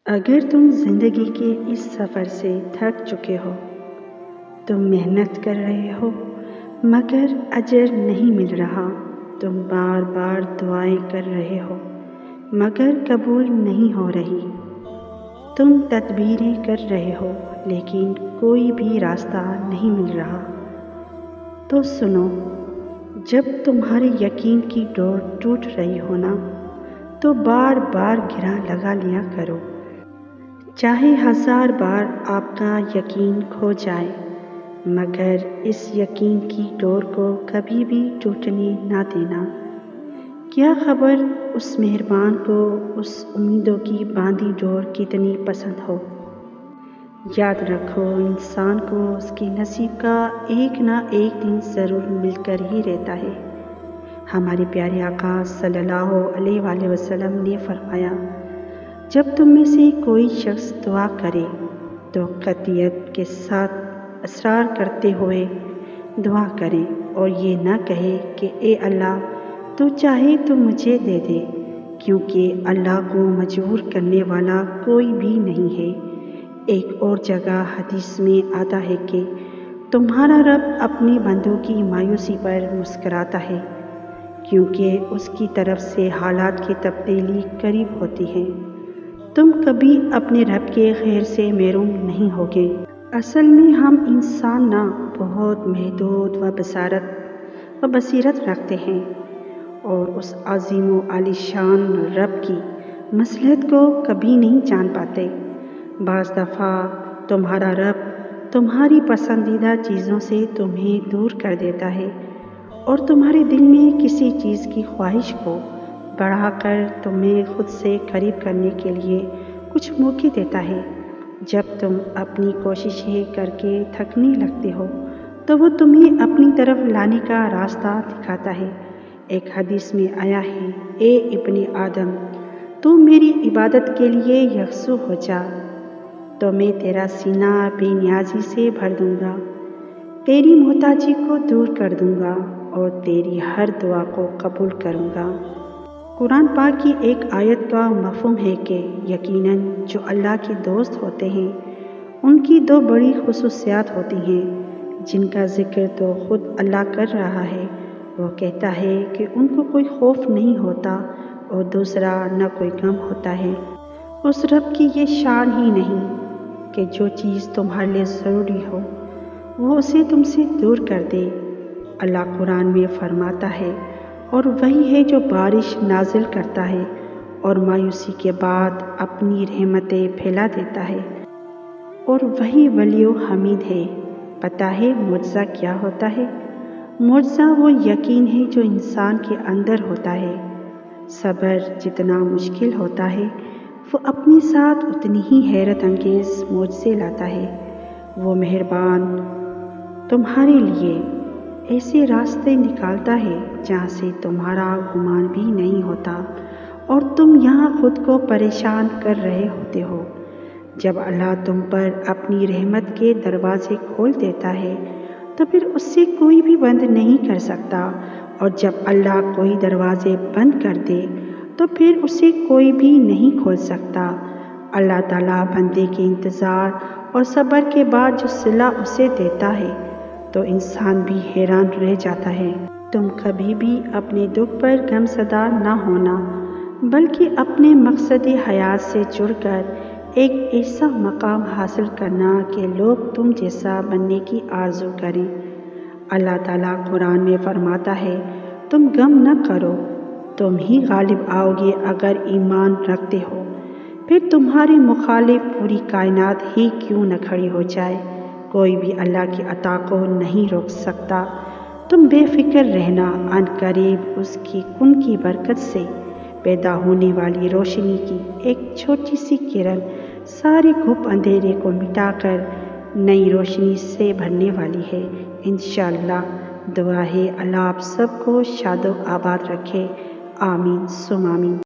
اگر تم زندگی کے اس سفر سے تھک چکے ہو، تم محنت کر رہے ہو مگر اجر نہیں مل رہا، تم بار بار دعائیں کر رہے ہو مگر قبول نہیں ہو رہی، تم تدبیریں کر رہے ہو لیکن کوئی بھی راستہ نہیں مل رہا، تو سنو، جب تمہارے یقین کی ڈور ٹوٹ رہی ہو نا، تو بار بار گرا لگا لیا کرو، چاہے 1000 بار آپ کا یقین کھو جائے، مگر اس یقین کی ڈور کو کبھی بھی ٹوٹنے نہ دینا۔ کیا خبر اس مہربان کو اس امیدوں کی باندھی ڈور کتنی پسند ہو۔ یاد رکھو، انسان کو اس کے نصیب کا ایک نہ ایک دن ضرور مل کر ہی رہتا ہے۔ ہمارے پیارے آقا صلی اللہ علیہ وآلہ وسلم نے فرمایا، جب تم میں سے کوئی شخص دعا کرے تو قطعیت کے ساتھ اصرار کرتے ہوئے دعا کرے اور یہ نہ کہے کہ اے اللہ تو چاہے تو مجھے دے دے، کیونکہ اللہ کو مجبور کرنے والا کوئی بھی نہیں ہے۔ ایک اور جگہ حدیث میں آتا ہے کہ تمہارا رب اپنے بندوں کی مایوسی پر مسکراتا ہے، کیونکہ اس کی طرف سے حالات کی تبدیلی قریب ہوتی ہے۔ تم کبھی اپنے رب کے خیر سے محروم نہیں ہوگے۔ اصل میں ہم انسان نہ بہت محدود و بصیرت رکھتے ہیں اور اس عظیم و عالی شان رب کی مصلحت کو کبھی نہیں جان پاتے۔ بعض دفعہ تمہارا رب تمہاری پسندیدہ چیزوں سے تمہیں دور کر دیتا ہے اور تمہارے دل میں کسی چیز کی خواہش کو بڑھا کر تمہیں خود سے قریب کرنے کے لیے کچھ موقع دیتا ہے۔ جب تم اپنی کوششیں کر کے تھکنے لگتے ہو تو وہ تمہیں اپنی طرف لانے کا راستہ دکھاتا ہے۔ ایک حدیث میں آیا ہے، اے ابن آدم، تو میری عبادت کے لیے یکسو ہو جا تو میں تیرا سینہ بے نیازی سے بھر دوں گا، تیری محتاجی کو دور کر دوں گا اور تیری ہر دعا کو قبول کروں گا۔ قرآن پاک کی ایک آیت کا مفہوم ہے کہ یقیناً جو اللہ کے دوست ہوتے ہیں ان کی 2 بڑی خصوصیات ہوتی ہیں، جن کا ذکر تو خود اللہ کر رہا ہے۔ وہ کہتا ہے کہ ان کو کوئی خوف نہیں ہوتا اور دوسرا نہ کوئی غم ہوتا ہے۔ اس رب کی یہ شان ہی نہیں کہ جو چیز تمہارے لیے ضروری ہو وہ اسے تم سے دور کر دے۔ اللہ قرآن میں فرماتا ہے، اور وہی ہے جو بارش نازل کرتا ہے اور مایوسی کے بعد اپنی رحمتیں پھیلا دیتا ہے، اور وہی ولی و حمید ہے۔ پتہ ہے معجزہ کیا ہوتا ہے؟ معجزہ وہ یقین ہے جو انسان کے اندر ہوتا ہے۔ صبر جتنا مشکل ہوتا ہے وہ اپنے ساتھ اتنی ہی حیرت انگیز معجزے لاتا ہے۔ وہ مہربان تمہارے لیے ایسے راستے نکالتا ہے جہاں سے تمہارا گمان بھی نہیں ہوتا اور تم یہاں خود کو پریشان کر رہے ہوتے ہو۔ جب اللہ تم پر اپنی رحمت کے دروازے کھول دیتا ہے تو پھر اس سے کوئی بھی بند نہیں کر سکتا، اور جب اللہ کوئی دروازے بند کر دے تو پھر اسے کوئی بھی نہیں کھول سکتا۔ اللہ تعالیٰ بندے کے انتظار اور صبر کے بعد جو صلہ اسے دیتا ہے تو انسان بھی حیران رہ جاتا ہے۔ تم کبھی بھی اپنے دکھ پر غم زدہ نہ ہونا، بلکہ اپنے مقصد حیات سے جڑ کر ایک ایسا مقام حاصل کرنا کہ لوگ تم جیسا بننے کی آرزو کریں۔ اللہ تعالیٰ قرآن میں فرماتا ہے، تم غم نہ کرو، تم ہی غالب آؤ گے اگر ایمان رکھتے ہو، پھر تمہارے مخالف پوری کائنات ہی کیوں نہ کھڑی ہو جائے، کوئی بھی اللہ کی عطا کو نہیں روک سکتا۔ تم بے فکر رہنا، عن قریب اس کی کن کی برکت سے پیدا ہونے والی روشنی کی ایک چھوٹی سی کرن سارے گھپ اندھیرے کو مٹا کر نئی روشنی سے بھرنے والی ہے۔ انشاءاللہ دعا ہے اللہ آپ سب کو شاد و آباد رکھے، آمین ثم آمین۔